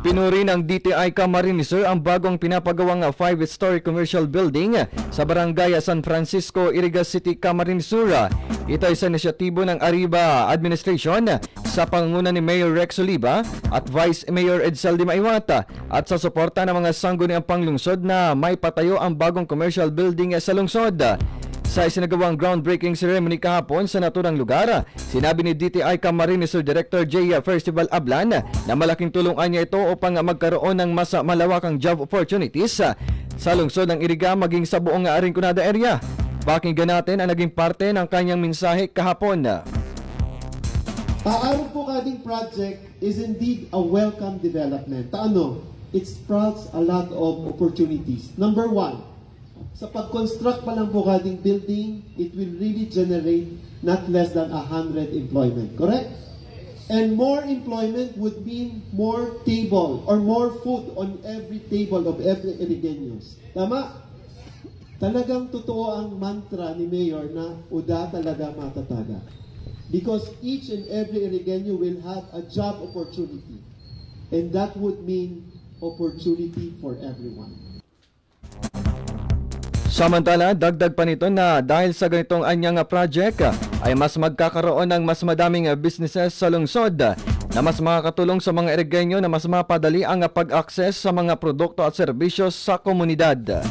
Pinuri ng DTI Camarines Sur ang bagong pinapagawang 5-story commercial building sa barangay San Francisco, Irigas City, Camarines Sur. Ito ay sa inisyatibo ng Arriba Administration sa pangunguna ni Mayor Rex Oliva at Vice Mayor Edsel Di Maiwata at sa suporta ng mga sangguniang panglungsod na may patayo ang bagong commercial building sa lungsod. Sa isinagawang groundbreaking ceremony kahapon sa naturang lugar, sinabi ni DTI Camarines Sur Director J. Festival Ablan na malaking tulungan niya ito upang magkaroon ng mas malawakang job opportunities sa lungsod ng Iriga maging sa buong Rinconada area. Pakinggan natin ang naging parte ng kanyang mensahe kahapon. Our Pukading project is indeed a welcome development. It sprouts a lot of opportunities. Number one, sa pag-construct pa ng Pukading building, it will really generate not less than 100 employment. Correct? And more employment would mean more table or more food on every table of every Irigeños. Tama? Talagang totoo ang mantra ni Mayor na uda talaga matataga. Because each and every Irigeño will have a job opportunity. And that would mean opportunity for everyone. Samantala, dagdag pa nito na dahil sa ganitong anyang project ay mas magkakaroon ng mas madaming businesses sa lungsod na mas makakatulong sa mga Irigeño na mas mapadali ang pag-access sa mga produkto at serbisyo sa komunidad.